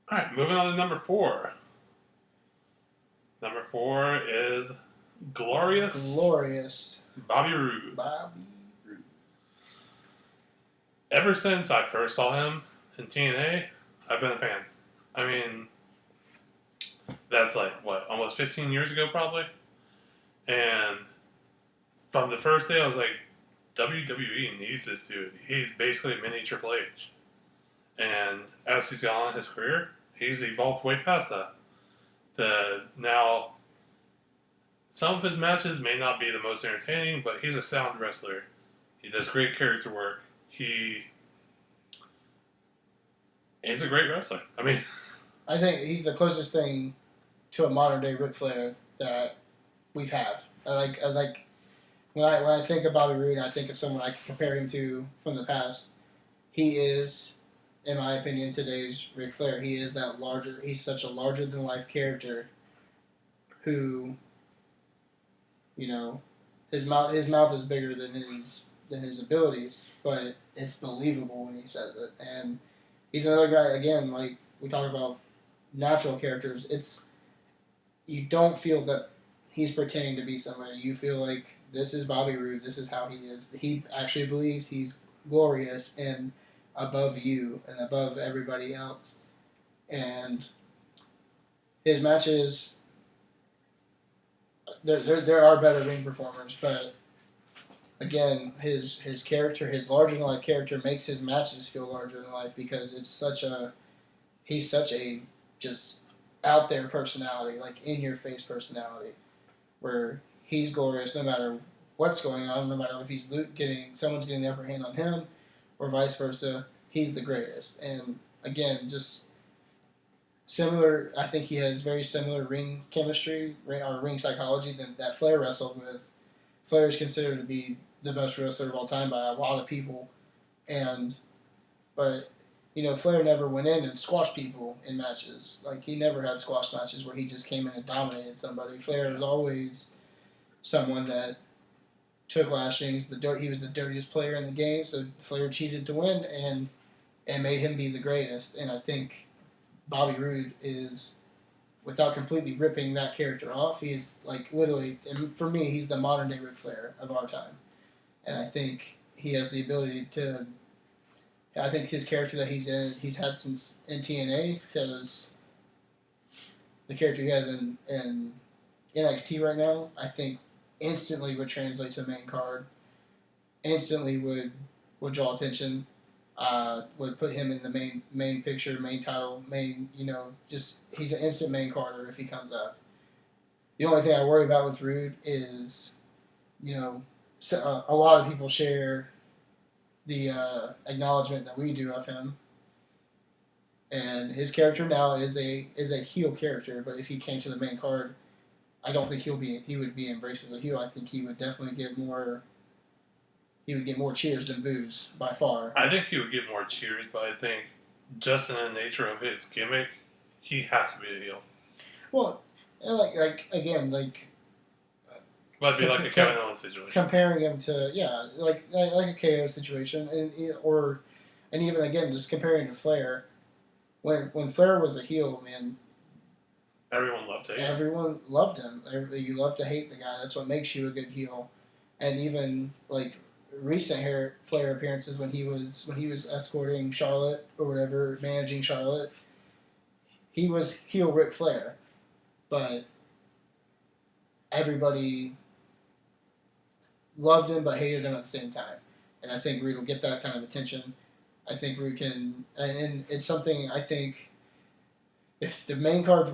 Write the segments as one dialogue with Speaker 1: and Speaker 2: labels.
Speaker 1: All right, moving on to number 4. Number 4 is
Speaker 2: Glorious
Speaker 1: Bobby Roode.
Speaker 2: Bobby Roode.
Speaker 1: Ever since I first saw him in TNA, I've been a fan. I mean, that's like, what, almost 15 years ago, probably? And from the first day, I was like, WWE needs this dude. He's basically a mini Triple H. And as he's gone on his career, he's evolved way past that. Now, some of his matches may not be the most entertaining, but he's a sound wrestler. He does great character work. He's a great wrestler. I mean,
Speaker 2: I think he's the closest thing to a modern day Ric Flair that we've had. I like when I think of Bobby Roode, I think of someone I can compare him to from the past. He is, in my opinion, today's Ric Flair. He is that larger. He's such a larger than life character who, you know, his mouth is bigger than his abilities, but it's believable when he says it. And he's another guy again. Like we talk about natural characters, you don't feel that he's pretending to be somebody. You feel like this is Bobby Roode. This is how he is. He actually believes he's glorious and above you and above everybody else. And his matches, there are better ring performers, but again, his character, his larger than life character, makes his matches feel larger than life because he's such a just out there personality, like in your face personality, where he's glorious no matter what's going on, no matter if someone's getting the upper hand on him, or vice versa. He's the greatest, and again, just similar. I think he has very similar ring chemistry or ring psychology that Flair wrestled with. Flair is considered to be the best wrestler of all time by a lot of people, but Flair never went in and squashed people in matches. Like he never had squash matches where he just came in and dominated somebody. Flair was always someone that took lashings. He was the dirtiest player in the game, so Flair cheated to win and made him be the greatest. And I think Bobby Roode is, without completely ripping that character off, he is like literally, and for me, he's the modern day Ric Flair of our time. And I think he has the ability to. I think his character that he's had since in TNA, because the character he has in NXT right now, I think instantly would translate to the main card. Instantly would draw attention. Would put him in the main picture, main title, just he's an instant main carder if he comes up. The only thing I worry about with Roode is, a lot of people share the acknowledgement that we do of him, and his character now is a heel character. But if he came to the main card, I don't think he would be embraced as a heel. I think he would definitely get more. He would get more cheers than boos by far.
Speaker 1: I think he would get more cheers, but I think just in the nature of his gimmick, he has to be a heel.
Speaker 2: Well, again.
Speaker 1: But it'd be like a Kevin Owens situation.
Speaker 2: Comparing him to like a KO situation, and even again just comparing to Flair. When Flair was a heel, man,
Speaker 1: everyone loved him.
Speaker 2: Everyone loved him. You love to hate the guy. That's what makes you a good heel. And even like recent Flair appearances when he was escorting Charlotte or whatever, managing Charlotte, he was heel Ric Flair, but everybody loved him but hated him at the same time. And I think Roode will get that kind of attention. I think Roode can, and it's something I think if the main card's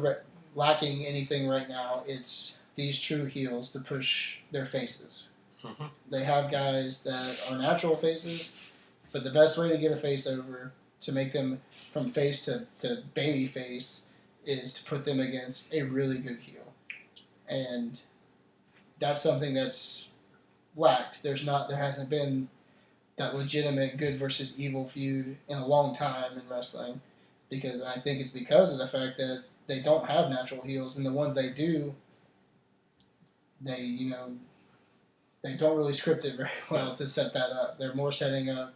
Speaker 2: lacking anything right now, it's these true heels to push their faces.
Speaker 1: Mm-hmm.
Speaker 2: They have guys that are natural faces, but the best way to get a face over, to make them from face to baby face, is to put them against a really good heel. And that's something that's lacked. There hasn't been that legitimate good versus evil feud in a long time in wrestling, because I think it's because of the fact that they don't have natural heels, and the ones they do, they don't really script it very well to set that up. They're more setting up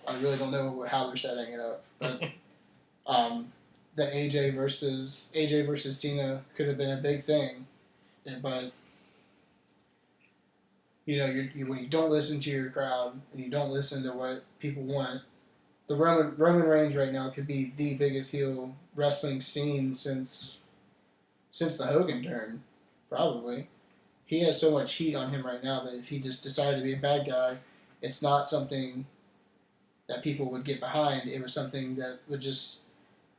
Speaker 2: I really don't know how they're setting it up, but the AJ versus Cena could have been a big thing, but when you don't listen to your crowd and you don't listen to what people want, the Roman Reigns right now could be the biggest heel wrestling scene since the Hogan turn, probably. He has so much heat on him right now that if he just decided to be a bad guy, it's not something that people would get behind. It was something that would just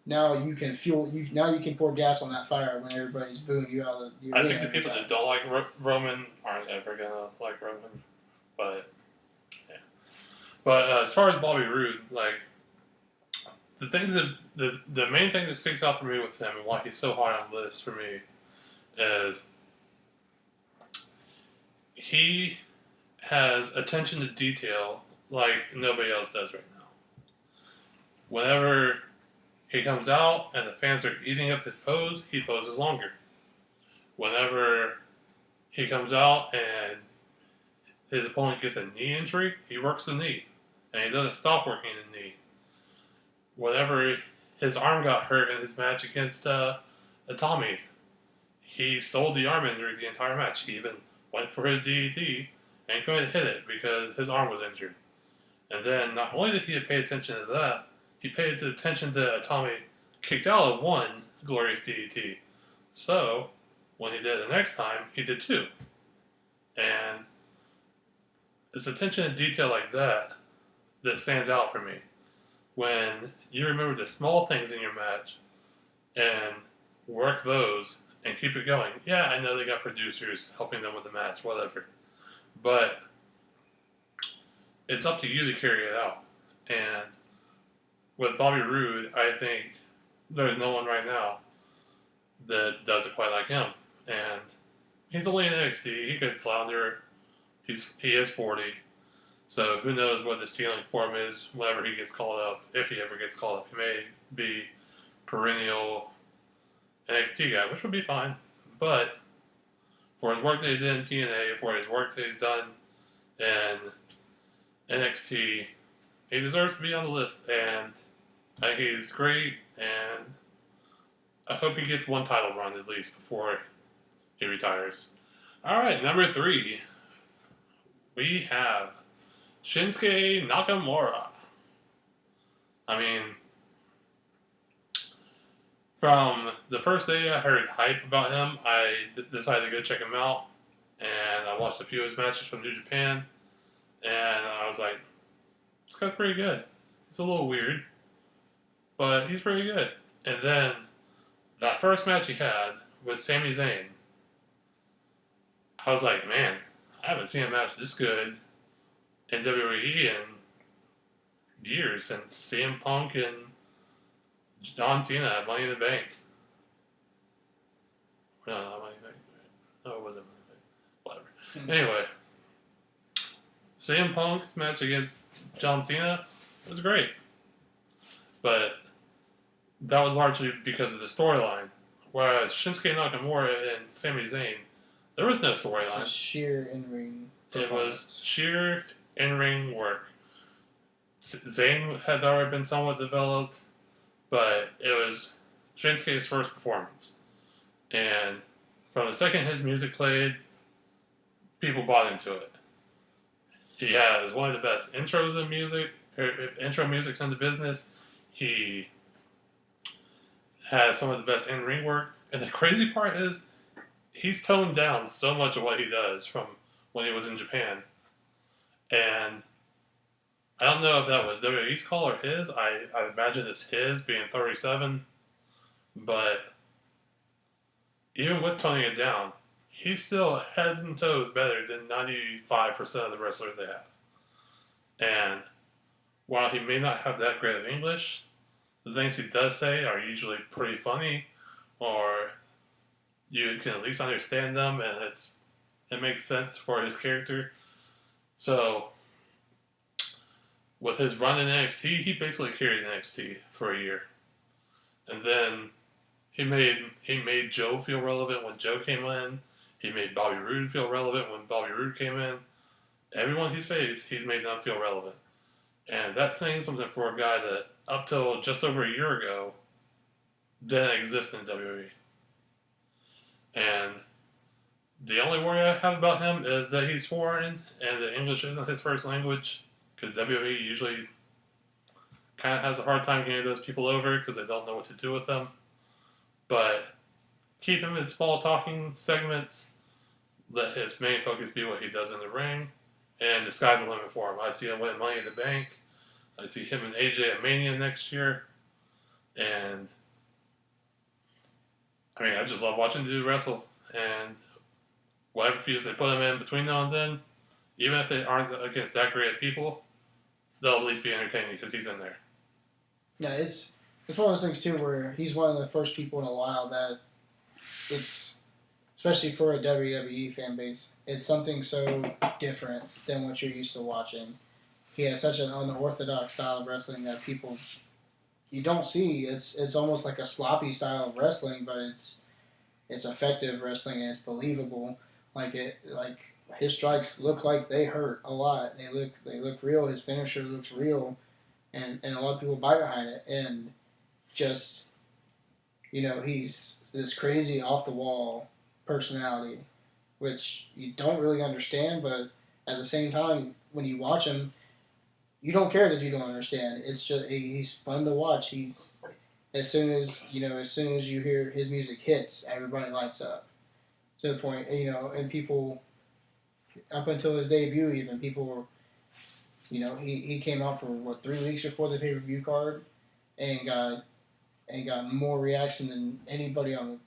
Speaker 2: now you can pour gas on that fire when everybody's booing you out of the
Speaker 1: I
Speaker 2: arena
Speaker 1: think the
Speaker 2: every
Speaker 1: people
Speaker 2: time.
Speaker 1: that don't like Roman aren't ever gonna like Roman, but yeah. But as far as Bobby Roode, like the things that the main thing that sticks out for me with him and why he's so high on the list for me is he has attention to detail like nobody else does right now. Whenever he comes out and the fans are eating up his pose, he poses longer. Whenever he comes out and his opponent gets a knee injury, he works the knee. And he doesn't stop working the knee. Whenever his arm got hurt in his match against Tommy, he sold the arm injury the entire match. He even went for his DDT and couldn't hit it because his arm was injured. And then not only did he pay attention to that, he paid attention to Tommy kicked out of one glorious DDT. So when he did it the next time, he did two. And it's attention to detail like that that stands out for me. When you remember the small things in your match and work those and keep it going. Yeah, I know they got producers helping them with the match, whatever. But it's up to you to carry it out. And with Bobby Roode, I think there's no one right now that does it quite like him. And he's only in NXT. He could flounder. He is 40. So who knows what the ceiling for him is whenever he gets called up, if he ever gets called up. He may be perennial NXT guy, which would be fine. But for his work that he did in TNA, for his work that he's done in NXT, he deserves to be on the list. And I think he's great, and I hope he gets one title run at least before he retires. Alright, number 3. We have Shinsuke Nakamura. I mean, from the first day I heard hype about him, I decided to go check him out. And I watched a few of his matches from New Japan. And I was like, this guy's pretty good. It's a little weird, but he's pretty good. And then that first match he had with Sami Zayn, I was like, man, I haven't seen a match this good in WWE in years, since CM Punk and John Cena had Money in the Bank. No, not Money in the Bank. No, it wasn't Money in the Bank. Whatever. Anyway, CM Punk's match against John Cena was great. But that was largely because of the storyline. Whereas Shinsuke Nakamura and Sami Zayn, there was no storyline.
Speaker 2: Sheer in-ring
Speaker 1: It was sheer in-ring work. Zayn had already been somewhat developed, but it was Shinsuke's first performance. And from the second his music played, people bought into it. He has one of the best intros in music, intro musics in the business. He has some of the best in-ring work. And the crazy part is, he's toned down so much of what he does from when he was in Japan. And I don't know if that was WWE's call or his. I imagine it's his, being 37. But even with toning it down, he's still head and toes better than 95% of the wrestlers they have. And while he may not have that great of English, the things he does say are usually pretty funny, or you can at least understand them, and it makes sense for his character. So, with his run in NXT, he basically carried NXT for a year. And then he made Joe feel relevant when Joe came in. He made Bobby Roode feel relevant when Bobby Roode came in. Everyone he's faced, he's made them feel relevant. And that's saying something for a guy that up till just over a year ago didn't exist in WWE. And the only worry I have about him is that he's foreign and that English isn't his first language. Because WWE usually kind of has a hard time getting those people over because they don't know what to do with them. But keep him in small talking segments. Let his main focus be what he does in the ring. And the sky's the limit for him. I see him win Money in the Bank. I see him and AJ at Mania next year. And I mean, I just love watching the dude wrestle. And whatever feuds they put him in between now and then, even if they aren't against that great of people, they'll at least be entertaining because he's in there.
Speaker 2: Yeah, it's one of those things too where he's one of the first people in a while that it's, especially for a WWE fan base, it's something so different than what you're used to watching. He has such an unorthodox style of wrestling that people you don't see. It's almost like a sloppy style of wrestling, but it's effective wrestling and it's believable. Like his strikes look like they hurt a lot. They look real. His finisher looks real, and a lot of people buy behind it. And just he's this crazy off the wall personality, which you don't really understand, but at the same time, when you watch him, you don't care that you don't understand. It's just he's fun to watch. He's as soon as you hear his music hits, everybody lights up to the point, and people up until his debut, even people were, he came out for 3 weeks before the pay per view card, and got more reaction than anybody on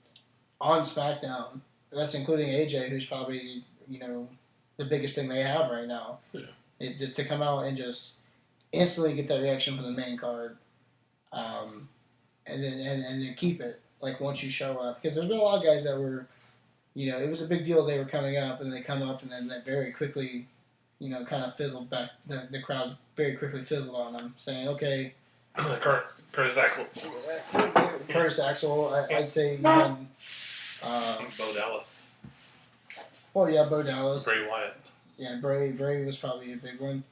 Speaker 2: SmackDown. That's including AJ, who's probably the biggest thing they have right now.
Speaker 1: Yeah.
Speaker 2: Just to come out and just instantly get that reaction from the main card, and then keep it like once you show up, because there's been a lot of guys that were, it was a big deal they were coming up, and they come up and then that very quickly, kind of fizzled back. The crowd very quickly fizzled on them, saying, okay.
Speaker 1: Curtis Axel.
Speaker 2: Curtis Axel, I'd say even.
Speaker 1: Bo Dallas.
Speaker 2: Well, yeah, Bo Dallas.
Speaker 1: Bray Wyatt.
Speaker 2: Yeah, Bray was probably a big one,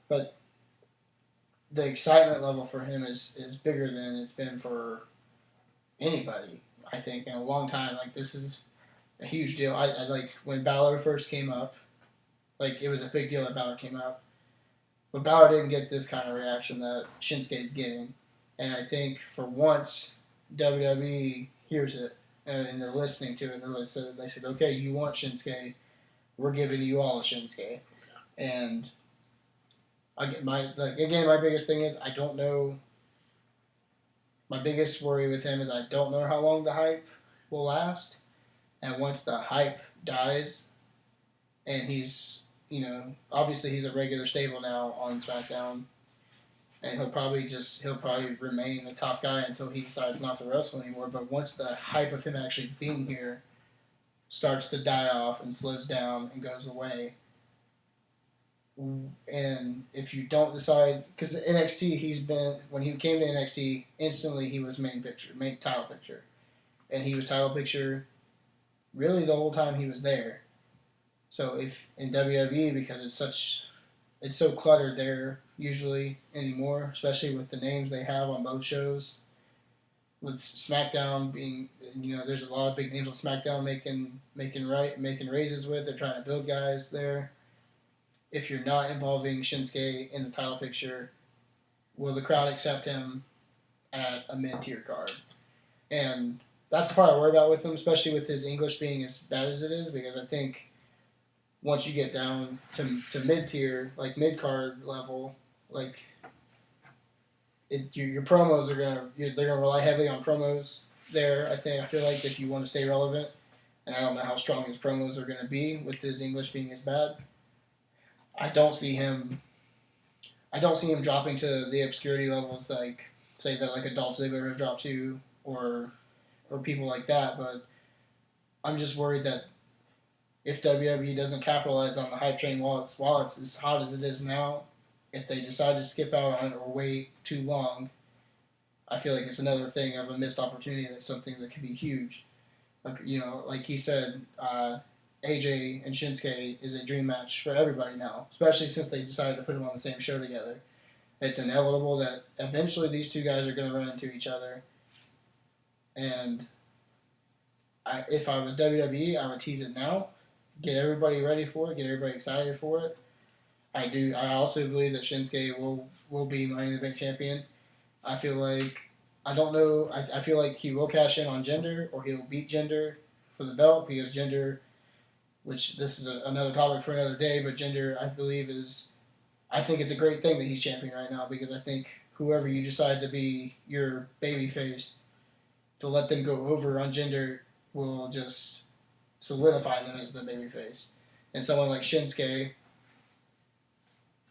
Speaker 2: but the excitement level for him is bigger than it's been for anybody, I think, in a long time. Like, this is a huge deal. I like when Balor first came up, like, it was a big deal that Balor came up. But Balor didn't get this kind of reaction that Shinsuke's getting. And I think for once, WWE hears it and they're listening to it. They said, okay, you want Shinsuke, we're giving you all a Shinsuke. And my biggest thing is I don't know. My biggest worry with him is I don't know how long the hype will last. And once the hype dies, and he's, obviously he's a regular stable now on SmackDown, and he'll probably remain a top guy until he decides not to wrestle anymore. But once the hype of him actually being here starts to die off and slows down and goes away, and if you don't decide, because NXT, when he came to NXT, instantly he was main title picture, and he was title picture really the whole time he was there. So if in WWE, because it's so cluttered there usually anymore, especially with the names they have on both shows, with SmackDown being, there's a lot of big names on SmackDown making raises with. They're trying to build guys there. If you're not involving Shinsuke in the title picture, will the crowd accept him at a mid-tier card? And that's the part I worry about with him, especially with his English being as bad as it is, because I think once you get down to mid-tier, like mid-card level, like your promos they're gonna rely heavily on promos there. I feel like if you want to stay relevant, and I don't know how strong his promos are gonna be with his English being as bad. I don't see him dropping to the obscurity levels like say that like a Dolph Ziggler has dropped to, or people like that. But I'm just worried that if WWE doesn't capitalize on the hype train while it's as hot as it is now, if they decide to skip out on it or wait too long, I feel like it's another thing of a missed opportunity. That's something that could be huge. Like he said, AJ and Shinsuke is a dream match for everybody now, especially since they decided to put them on the same show together. It's inevitable that eventually these two guys are going to run into each other. And if I was WWE, I would tease it now, get everybody ready for it, get everybody excited for it. I also believe that Shinsuke will be Money in the Bank champion. I feel like I don't know. I feel like he will cash in on Jinder, or he'll beat Jinder for the belt, because Jinder, which this is another topic for another day, but Jinder, I believe, is. I think it's a great thing that he's champion right now, because I think whoever you decide to be your babyface, to let them go over on Jinder will just solidify them as the babyface. And someone like Shinsuke,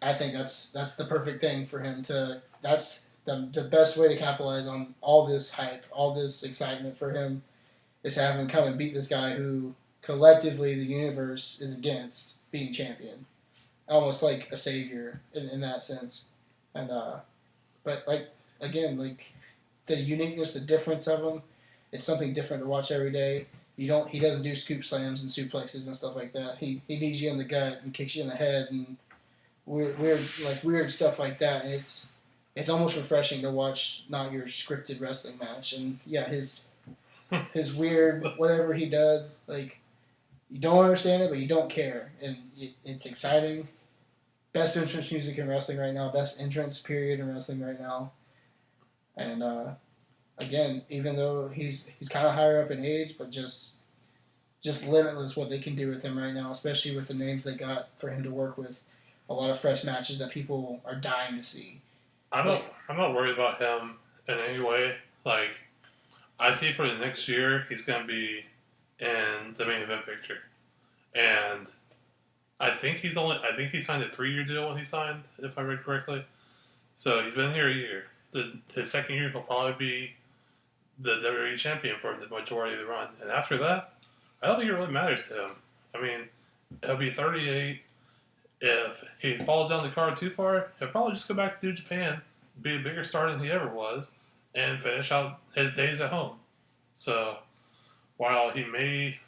Speaker 2: I think that's the perfect thing for him to. That's the best way to capitalize on all this hype, all this excitement for him, is to have him come and beat this guy who collectively the universe is against being champion, almost like a savior in that sense. And but like again, like the uniqueness, the difference of him, it's something different to watch every day. He doesn't do scoop slams and suplexes and stuff like that. He knees you in the gut and kicks you in the head and weird stuff like that. And it's almost refreshing to watch not your scripted wrestling match. And yeah, his weird whatever he does, like you don't understand it, but you don't care, and it's exciting. Best entrance music in wrestling right now. Best entrance period in wrestling right now. And again, even though he's kind of higher up in age, but just limitless what they can do with him right now, especially with the names they got for him to work with. A lot of fresh matches that people are dying to see.
Speaker 1: I'm not worried about him in any way. Like, I see for the next year he's gonna be in the main event picture, and I think he signed a 3-year deal when he signed, if I read correctly. So he's been here a year. His second year he'll probably be the WWE champion for the majority of the run, and after that, I don't think it really matters to him. I mean, he'll be 38. If he falls down the card too far, he'll probably just go back to New Japan, be a bigger star than he ever was, and finish out his days at home. So, while he may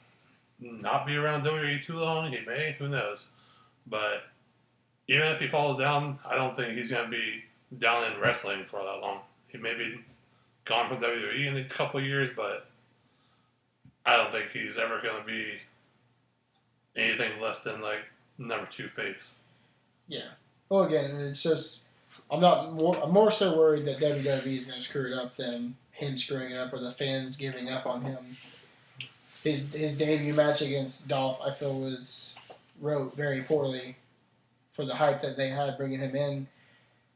Speaker 1: not be around WWE too long, he may, who knows. But even if he falls down, I don't think he's going to be down in wrestling for that long. He may be gone from WWE in a couple of years, but I don't think he's ever going to be anything less than like number 2 face.
Speaker 2: Yeah. Well, again, it's just I'm more so worried that WWE is going to screw it up than him screwing it up or the fans giving up on him. His debut match against Dolph, I feel, was wrote very poorly for the hype that they had bringing him in.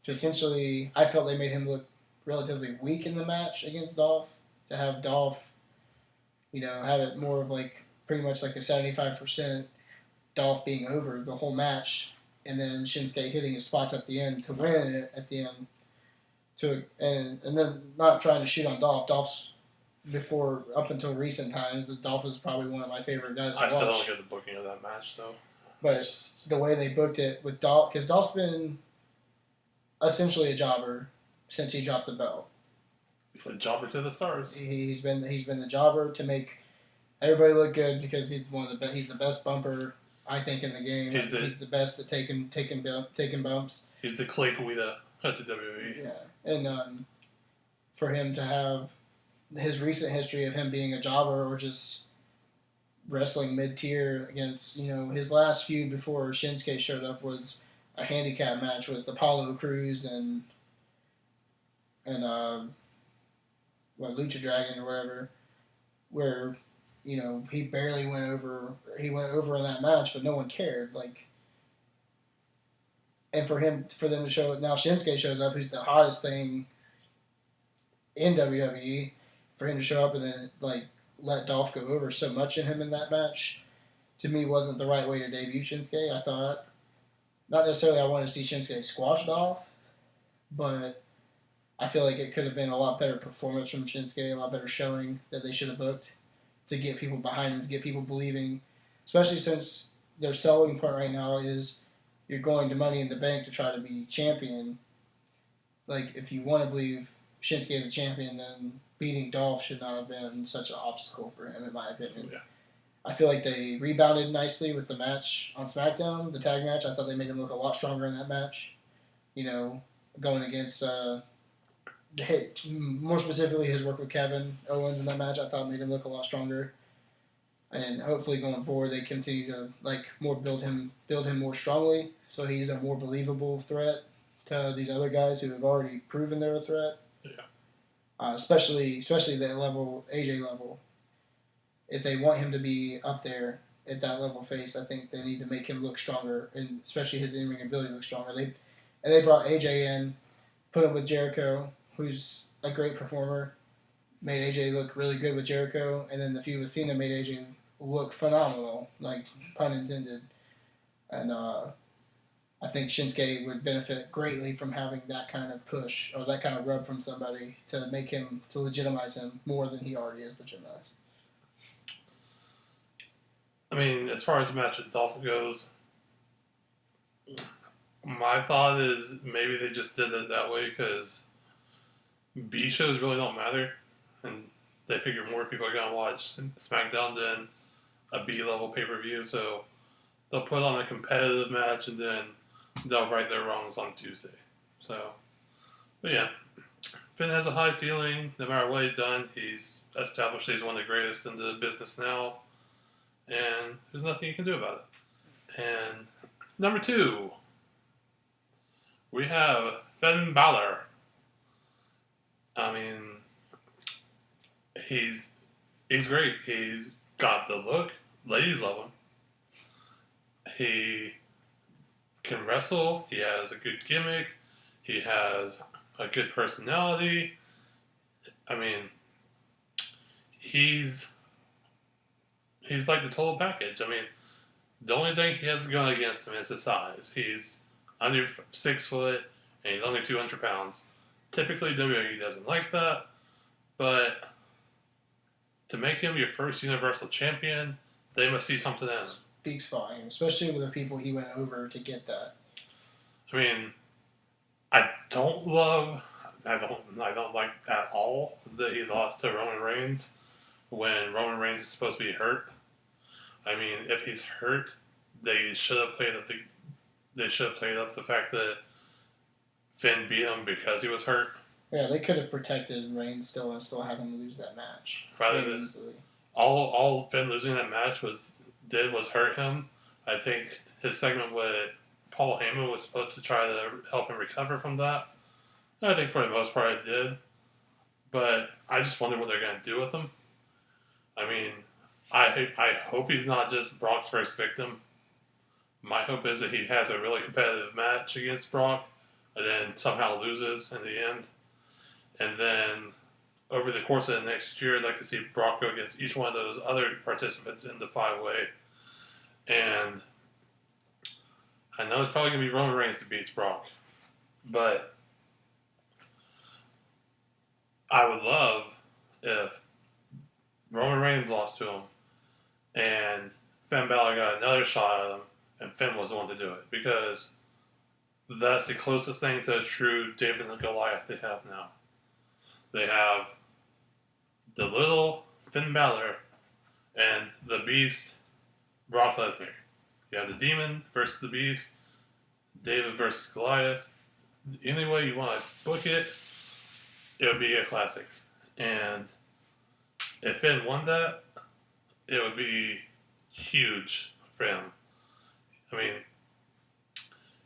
Speaker 2: To essentially, I felt they made him look relatively weak in the match against Dolph. To have Dolph, have it more of like pretty much like a 75% Dolph being over the whole match, and then Shinsuke hitting his spots at the end to win it at the end. And then not trying to shoot on Dolph. Dolph's up until recent times, Dolph is probably one of my favorite guys to watch.
Speaker 1: I still don't get the booking of that match though.
Speaker 2: But the way they booked it with Dolph, because Dolph's been essentially a jobber since he dropped the belt.
Speaker 1: He's the jobber to the stars.
Speaker 2: He's been the jobber to make everybody look good, because he's he's the best bumper, I think, in the game. He's the best at taking bumps.
Speaker 1: He's the Clay Guida at the WWE.
Speaker 2: Yeah, and for him to have his recent history of him being a jobber or just wrestling mid-tier against, his last feud before Shinsuke showed up was a handicap match with Apollo Crews and Lucha Dragon or whatever, where he barely went over. He went over in that match, but no one cared. Like, and for them to show now, Shinsuke shows up, who's the hottest thing in WWE. For him to show up and then let Dolph go over so much in him in that match, to me, wasn't the right way to debut Shinsuke. I thought, not necessarily I wanted to see Shinsuke squash Dolph, but I feel like it could have been a lot better performance from Shinsuke, a lot better showing that they should have booked to get people behind him, to get people believing, especially since their selling point right now is you're going to Money in the Bank to try to be champion. Like, if you want to believe Shinsuke is a champion, then beating Dolph should not have been such an obstacle for him, in my opinion.
Speaker 1: Yeah.
Speaker 2: I feel like they rebounded nicely with the match on SmackDown, the tag match. I thought they made him look a lot stronger in that match. going against more specifically his work with Kevin Owens in that match. I thought made him look a lot stronger, and hopefully going forward they continue to build him more strongly, so he's a more believable threat to these other guys who have already proven they're a threat.
Speaker 1: Yeah.
Speaker 2: Especially that level, AJ level. If they want him to be up there at that level face, I think they need to make him look stronger, and especially his in-ring ability look stronger. They brought AJ in, put him with Jericho, who's a great performer, made AJ look really good with Jericho, and then the feud with Cena made AJ look phenomenal, like pun intended. And I think Shinsuke would benefit greatly from having that kind of push or that kind of rub from somebody to make him to legitimize him more than he already is legitimized.
Speaker 1: I mean, as far as the match with Dolph goes, my thought is maybe they just did it that way because B shows really don't matter, and they figure more people are gonna watch SmackDown than a B level pay per view, so they'll put on a competitive match and then they'll right their wrongs on Tuesday. So, but yeah, Finn has a high ceiling. No matter what he's done, he's established he's one of the greatest in the business now, and there's nothing you can do about it. And number 2, we have Finn Balor. I mean, he's great. He's got the look. Ladies love him. He can wrestle. He has a good gimmick. He has a good personality. I mean, he's like the total package. I mean, the only thing he has going against him is his size. He's under 6 foot and he's only 200 pounds. Typically, WWE doesn't like that, but to make him your first Universal Champion, they must see something in him.
Speaker 2: Speaks volume, especially with the people he went over to get that.
Speaker 1: I mean, I don't like at all that he lost to Roman Reigns when Roman Reigns is supposed to be hurt. I mean, if he's hurt, they should have played up the fact that Finn beat him because he was hurt.
Speaker 2: Yeah, they could have protected Reigns still and still had him lose that match.
Speaker 1: Rather than
Speaker 2: easily.
Speaker 1: All Finn losing that match was hurt him. I think his segment with Paul Heyman was supposed to try to help him recover from that. And I think for the most part it did. But I just wonder what they're going to do with him. I mean, I hope he's not just Brock's first victim. My hope is that he has a really competitive match against Brock and then somehow loses in the end. And then over the course of the next year, I'd like to see Brock go against each one of those other participants in the 5-way. And I know it's probably going to be Roman Reigns that beats Brock. But I would love if Roman Reigns lost to him and Finn Balor got another shot at him and Finn was the one to do it. Because that's the closest thing to a true David and Goliath they have now. They have the little Finn Balor and the beast Brock Lesnar. You have the demon versus the beast, David versus Goliath. Any way you want to book it, it would be a classic. And if Finn won that, it would be huge for him. I mean,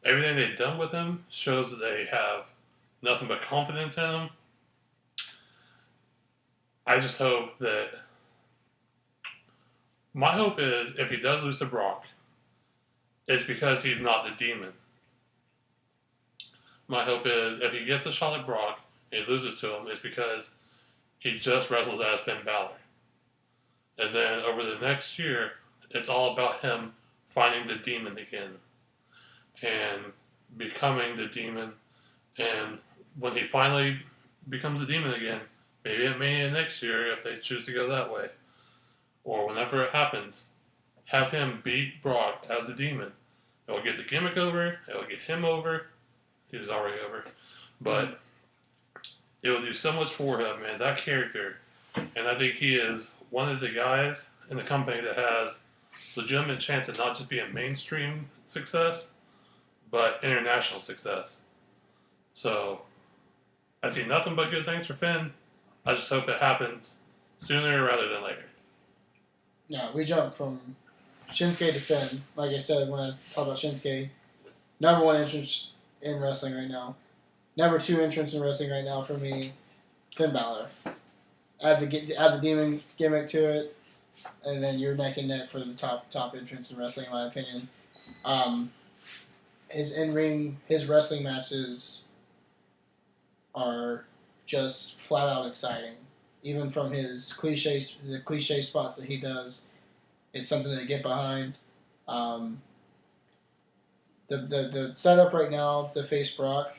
Speaker 1: everything they've done with him shows that they have nothing but confidence in him. I just hope that... My hope is, if he does lose to Brock, it's because he's not the demon. My hope is, if he gets a shot at Brock and he loses to him, it's because he just wrestles as Finn Balor. And then over the next year, it's all about him finding the demon again. And becoming the demon. And when he finally becomes a demon again, maybe at Mania next year, if they choose to go that way, or whenever it happens, have him beat Brock as the demon. It'll get the gimmick over, it'll get him over. He's already over. But it will do so much for him, man, that character. And I think he is one of the guys in the company that has legitimate chance of not just being mainstream success, but international success. So I see nothing but good things for Finn. I just hope it happens sooner rather than later.
Speaker 2: Yeah, we jumped from Shinsuke to Finn. Like I said when I talk about Shinsuke, number one entrance in wrestling right now. Number two entrance in wrestling right now for me, Finn Balor. Add the demon gimmick to it, and then you're neck and neck for the top entrance in wrestling, in my opinion. His his wrestling matches are just flat out exciting. Even from the cliche spots that he does, it's something to get behind. Um, the setup right now to face Brock,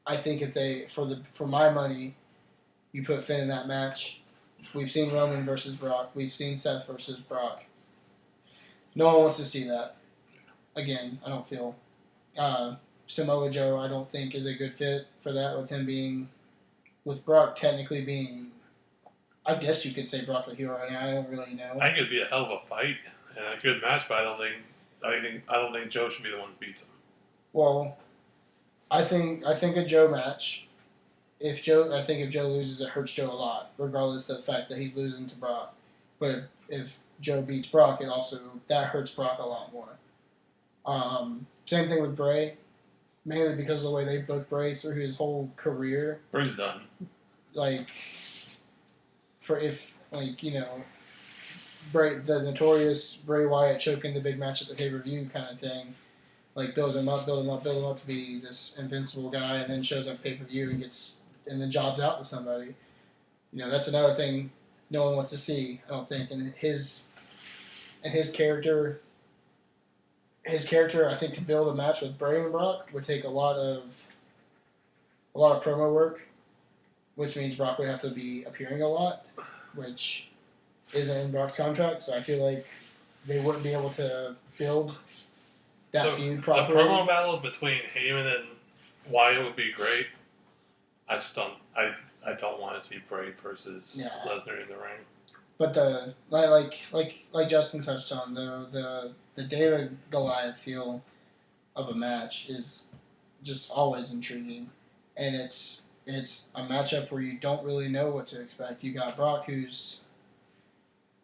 Speaker 2: I think if they for my money, you put Finn in that match. We've seen Roman versus Brock. We've seen Seth versus Brock. No one wants to see that. Again, I don't feel. Samoa Joe, I don't think is a good fit for that. With Brock technically being, I guess you could say Brock's a hero right now. I don't really know.
Speaker 1: I think it'd be a hell of a fight and a good match, but I don't think Joe should be the one that beats him.
Speaker 2: Well, I think a Joe match. I think if Joe loses, it hurts Joe a lot, regardless of the fact that he's losing to Brock. But if Joe beats Brock, that hurts Brock a lot more. Same thing with Bray, mainly because of the way they booked Bray through his whole career.
Speaker 1: Bray's done.
Speaker 2: Bray, the notorious Bray Wyatt choking the big match at the pay-per-view kind of thing, like build him up to be this invincible guy, and then shows up pay-per-view and then jobs out to somebody. That's another thing no one wants to see, I don't think. And his character, I think, to build a match with Bray and Brock would take a lot of promo work, which means Brock would have to be appearing a lot, which isn't in Brock's contract. So I feel like they wouldn't be able to build that feud properly.
Speaker 1: The promo battles between Heyman and Wyatt would be great. I just don't. I don't want to see Bray versus Lesnar in the ring.
Speaker 2: But the like Justin touched on, the David Goliath feel of a match is just always intriguing, and it's a matchup where you don't really know what to expect. You got Brock, who's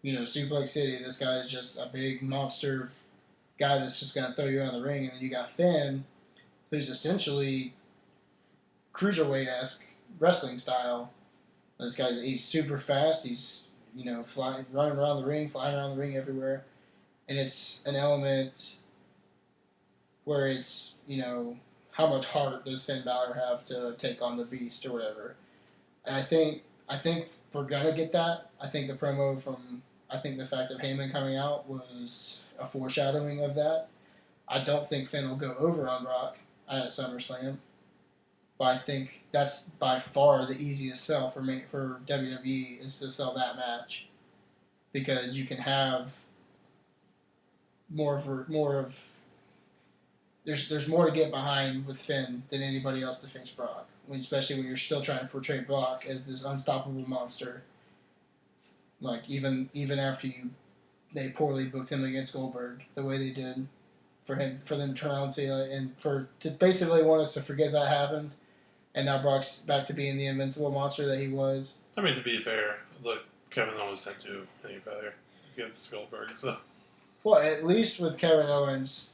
Speaker 2: Suplex City. This guy is just a big monster guy that's just gonna throw you out of the ring, and then you got Finn, who's essentially cruiserweight-esque wrestling style. He's super fast. He's running around the ring, flying around the ring everywhere. And it's an element where it's, how much heart does Finn Balor have to take on the Beast or whatever. And I think we're going to get that. I think the fact of Heyman coming out was a foreshadowing of that. I don't think Finn will go over on Brock at SummerSlam. But I think that's by far the easiest sell for WWE is to sell that match, because you can have more of there's more to get behind with Finn than anybody else to face Brock, especially when you're still trying to portray Brock as this unstoppable monster. Like even after they poorly booked him against Goldberg the way they did, for them to turn around and to basically want us to forget that happened. And now Brock's back to being the invincible monster that he was.
Speaker 1: I mean, to be fair, look, Kevin Owens didn't do any better against Goldberg, so.
Speaker 2: Well, at least with Kevin Owens,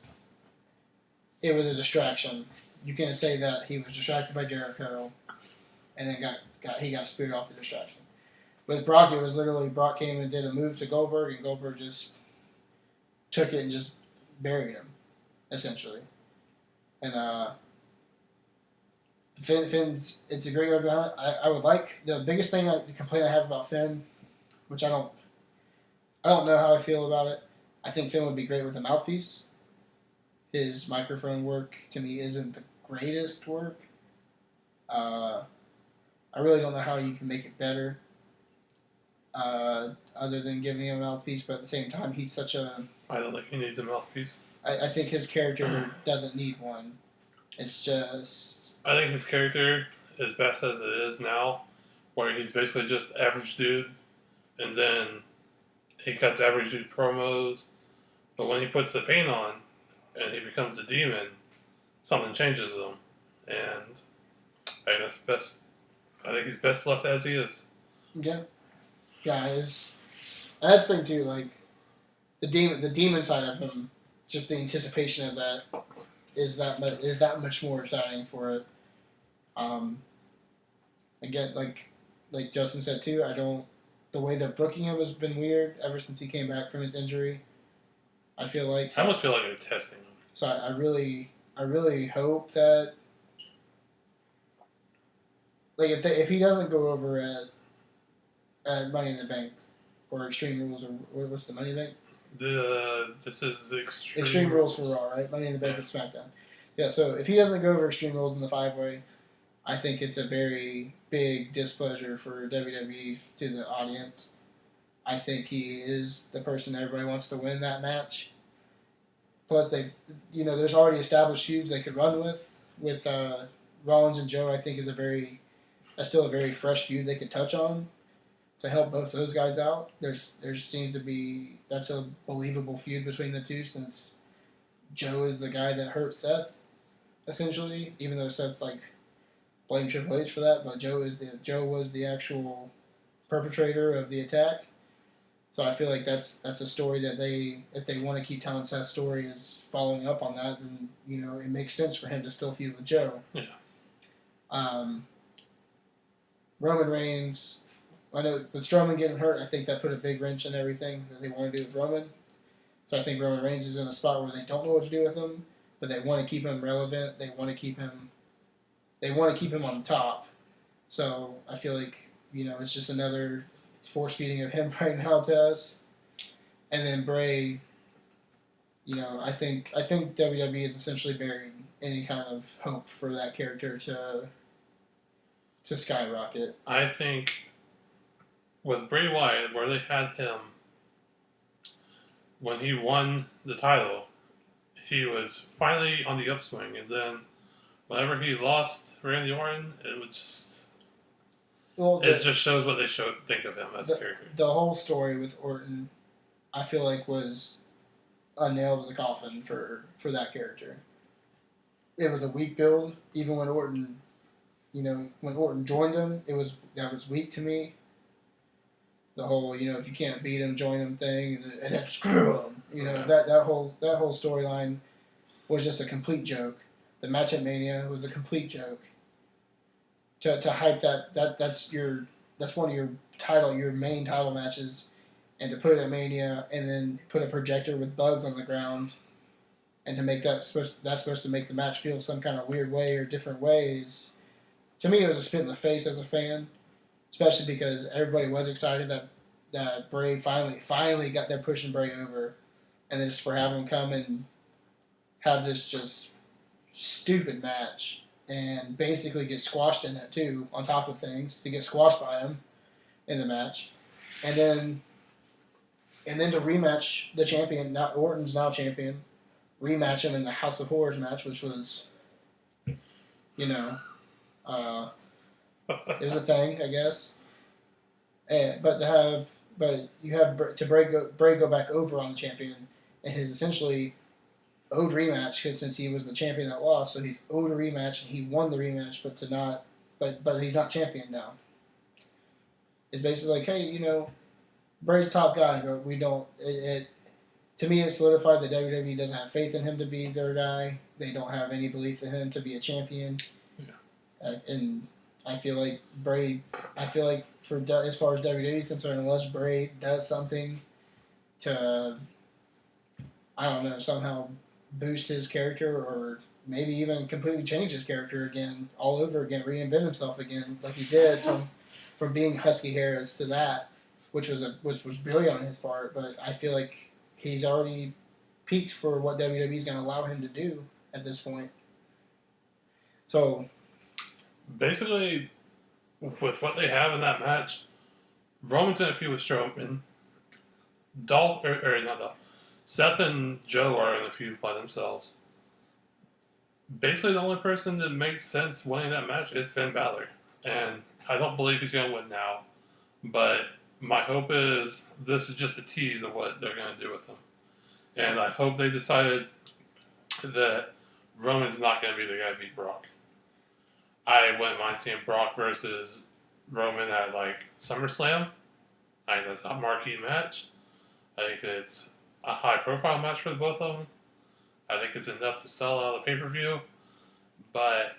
Speaker 2: it was a distraction. You can't say that he was distracted by Jericho, and then he got speared off the distraction. With Brock, it was literally Brock came and did a move to Goldberg, and Goldberg just took it and just buried him, essentially. And Finn's, it's a great rebound. I would like, the biggest the complaint I have about Finn, which I don't know how I feel about it. I think Finn would be great with a mouthpiece. His microphone work to me isn't the greatest work. I really don't know how you can make it better, other than giving him a mouthpiece. But at the same time, he's such a.
Speaker 1: I don't think he needs a mouthpiece.
Speaker 2: I think his character doesn't need one. It's just.
Speaker 1: I think his character is best as it is now, where he's basically just average dude, and then he cuts average dude promos, but when he puts the paint on and he becomes the demon, something changes him, and I think that's best. I think he's best left as he is.
Speaker 2: Yeah, yeah. It's that's the thing too. Like the demon side of him, just the anticipation of that is that much more exciting for it. Um, Again, like Justin said too, I don't. The way they're booking him has been weird ever since he came back from his injury. I feel like
Speaker 1: I almost feel like they're testing him.
Speaker 2: so. I really hope that like if he doesn't go over at Money in the Bank or Extreme Rules or what's the Money in the Bank?
Speaker 1: This is
Speaker 2: Extreme Rules for Raw, right? Money in the Bank is SmackDown. Yeah, so if he doesn't go over Extreme Rules in the 5-way, I think it's a very big displeasure for WWE to the audience. I think he is the person everybody wants to win that match. Plus, there's already established feuds they could run with Rollins and Joe. I think is still a very fresh feud they could touch on to help both those guys out. There seems to be that's a believable feud between the two since Joe is the guy that hurt Seth, essentially. Even though Seth's like blame Triple H for that, but Joe was the actual perpetrator of the attack. So I feel like that's a story that if they want to keep telling Seth's story is following up on that, then it makes sense for him to still feud with Joe.
Speaker 1: Yeah.
Speaker 2: Roman Reigns. I know with Strowman getting hurt, I think that put a big wrench in everything that they want to do with Roman. So I think Roman Reigns is in a spot where they don't know what to do with him, but they want to keep him relevant. They want to keep him on top. So I feel like it's just another force feeding of him right now to us. And then Bray. I think WWE is essentially buried any kind of hope for that character to skyrocket.
Speaker 1: I think with Bray Wyatt, where they had him when he won the title, he was finally on the upswing, and then whenever he lost Randy Orton, it just shows what they think of him as a character.
Speaker 2: The whole story with Orton, I feel like, was a nail to the coffin for that character. It was a weak build, even when Orton, when Orton joined him, that was weak to me. The whole, if you can't beat him, join him thing, and then screw him. That whole storyline was just a complete joke. The match at Mania was a complete joke. To hype that's one of your main title matches, and to put it at Mania and then put a projector with bugs on the ground, and to make that's supposed to make the match feel some kind of weird way or different ways. To me, it was a spit in the face as a fan. Especially because everybody was excited that Bray finally got there pushing Bray over. And then just for having him come and have this just stupid match and basically get squashed in it too, on top of things, to get squashed by him in the match. And then to rematch the champion, not Orton's now champion, rematch him in the House of Horrors match, which was, it was a thing, I guess. But you have Bray go back over on the champion, and his essentially owed rematch because since he was the champion that lost, so he's owed a rematch and he won the rematch, but he's not champion now. It's basically like, hey, Bray's top guy, but we don't. To me, it solidified that WWE doesn't have faith in him to be their guy. They don't have any belief in him to be a champion. Yeah. And I feel like as far as WWE is concerned, unless Bray does something to, I don't know, somehow boost his character or maybe even completely change his character again, all over again, reinvent himself again, like he did from being Husky Harris to that, which was brilliant on his part. But I feel like he's already peaked for what WWE is going to allow him to do at this point. So
Speaker 1: basically, with what they have in that match, Roman's in a feud with Strowman. Seth and Joe are in a feud by themselves. Basically, the only person that makes sense winning that match is Finn Balor. And I don't believe he's going to win now. But my hope is this is just a tease of what they're going to do with him. And I hope they decided that Roman's not going to be the guy to beat Brock. I wouldn't mind seeing Brock versus Roman at like SummerSlam. I think that's a marquee match. I think it's a high profile match for the both of them. I think it's enough to sell out the pay per view. But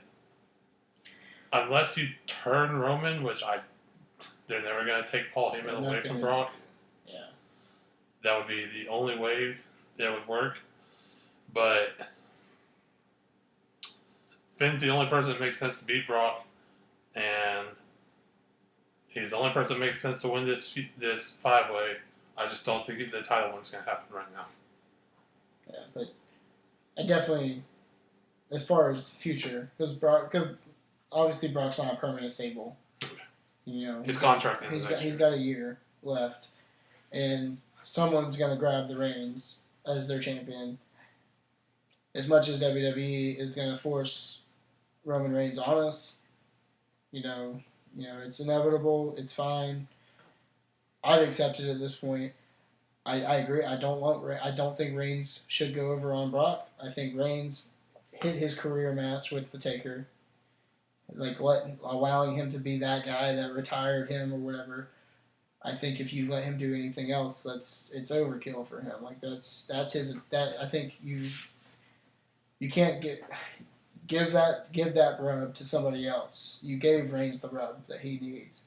Speaker 1: unless you turn Roman, they're never gonna take Paul Heyman away from Brock.
Speaker 2: Yeah.
Speaker 1: That would be the only way that would work. But Finn's the only person that makes sense to beat Brock, and he's the only person that makes sense to win this 5-way. I just don't think the title one's going to happen right now.
Speaker 2: Yeah, but I definitely, as far as future, because obviously Brock's not a permanent stable. You know,
Speaker 1: his contract
Speaker 2: he's got a year left, and someone's going to grab the reins as their champion. As much as WWE is going to force Roman Reigns on us, you know, it's inevitable. It's fine. I've accepted it at this point. I agree. I don't think Reigns should go over on Brock. I think Reigns hit his career match with the Taker, like allowing him to be that guy that retired him or whatever. I think if you let him do anything else, it's overkill for him. Like that's his. I think you can't give that rub to somebody else. You gave Reigns the rub that he needs,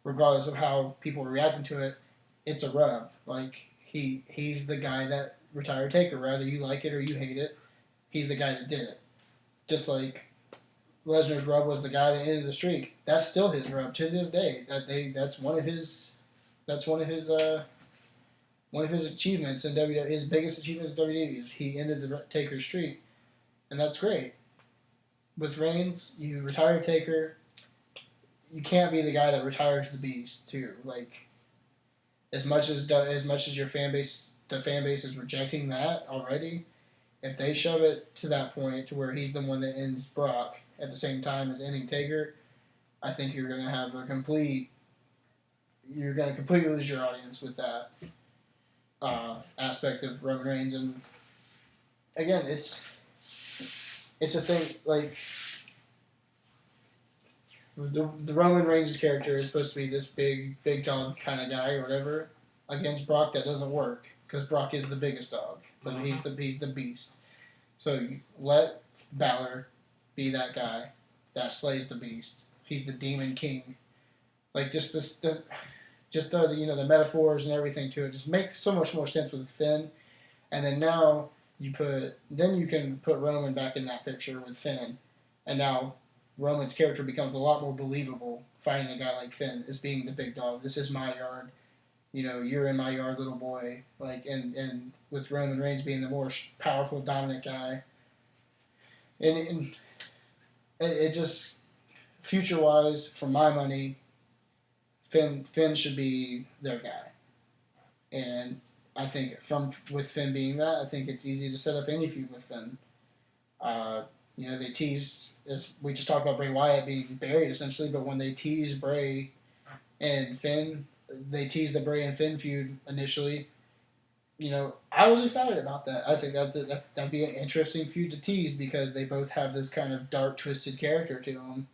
Speaker 2: regardless of how people are reacting to it. It's a rub. Like he's the guy that retired Taker. Whether you like it or you hate it, he's the guy that did it. Just like Lesnar's rub was the guy that ended the streak. That's still his rub to this day. That's one of his achievements in WWE. His biggest achievements in WWE is he ended the Taker streak. And that's great. With Reigns, you retire Taker. You can't be the guy that retires the Beast too. Like, as much as your fan base, the fan base is rejecting that already. If they shove it to that point to where he's the one that ends Brock at the same time as ending Taker, I think you're gonna have completely lose your audience with that aspect of Roman Reigns. And again, it's a thing, like, the Roman Reigns character is supposed to be this big dog kind of guy or whatever. Against Brock, that doesn't work, because Brock is the biggest dog. But he's the beast. So you let Balor be that guy that slays the beast. He's the demon king. Like, the metaphors and everything to it just make so much more sense with Finn. And then now you can put Roman back in that picture with Finn, and now Roman's character becomes a lot more believable. Fighting a guy like Finn as being the big dog. This is my yard. You're in my yard, little boy. Like, and with Roman Reigns being the more powerful, dominant guy, and it just, future wise, for my money, Finn should be their guy, and I think with Finn being that, I think it's easy to set up any feud with Finn. They tease, we just talked about Bray Wyatt being buried essentially, but when they tease Bray and Finn, they teased the Bray and Finn feud initially. I was excited about that. I think that'd be an interesting feud to tease, because they both have this kind of dark, twisted character to them,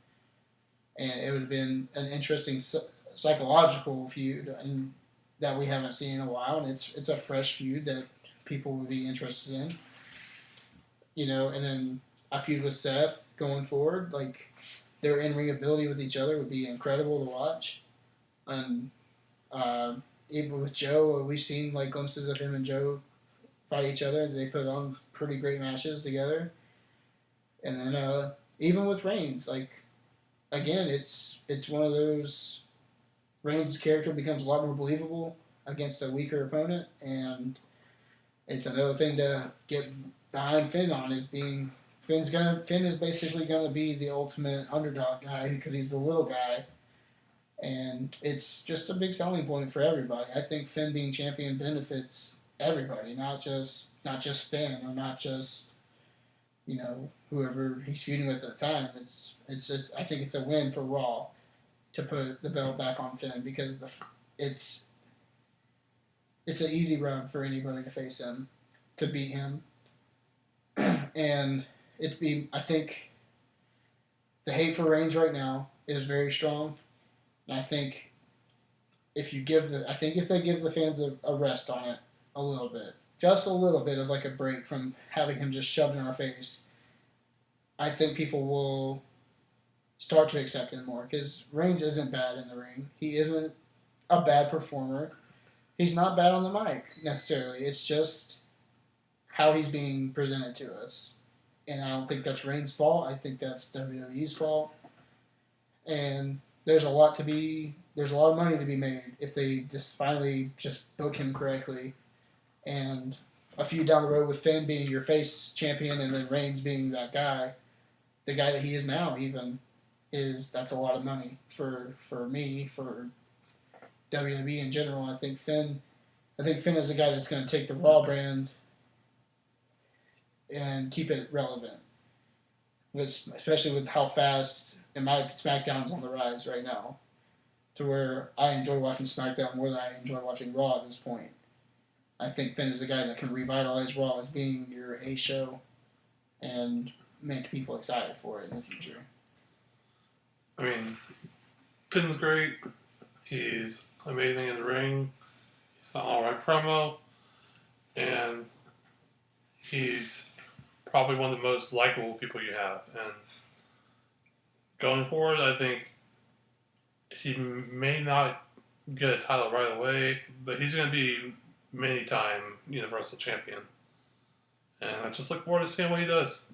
Speaker 2: and it would have been an interesting psychological feud, and that we haven't seen in a while, and it's a fresh feud that people would be interested in. And then a feud with Seth going forward, like, their in-ring ability with each other would be incredible to watch. And even with Joe, we've seen like glimpses of him and Joe fight each other. They put on pretty great matches together. And then even with Reigns, like, again, it's one of those, Reigns' character becomes a lot more believable against a weaker opponent, and it's another thing to get behind Finn on, is being Finn is basically gonna be the ultimate underdog guy, because he's the little guy, and it's just a big selling point for everybody. I think Finn being champion benefits everybody, not just Finn, or not just whoever he's feuding with at the time. I think it's a win for Raw to put the belt back on Finn, because it's an easy run for anybody to face him, to beat him, and I think The hate for Reigns right now is very strong, and I think if they give the fans a rest on it a little bit, just a little bit of like a break from having him just shoved in our face, I think people will start to accept him more because Reigns isn't bad in the ring. He isn't a bad performer. He's not bad on the mic necessarily. It's just how he's being presented to us. And I don't think that's Reigns' fault. I think that's WWE's fault. And there's a lot of money to be made if they just finally just book him correctly. And a few down the road with Finn being your face champion and then Reigns being that guy, the guy that he is now even, that's a lot of money for me, for WWE in general. I think Finn is a guy that's going to take the Raw brand and keep it relevant, especially with how fast and my SmackDown's on the rise right now, to where I enjoy watching SmackDown more than I enjoy watching Raw at this point. I think Finn is a guy that can revitalize Raw as being your A show and make people excited for it in the future.
Speaker 1: I mean, Finn's great. He's amazing in the ring. He's an alright promo. And he's probably one of the most likable people you have. And going forward, I think he may not get a title right away, but he's going to be many-time Universal Champion. And I just look forward to seeing what he does.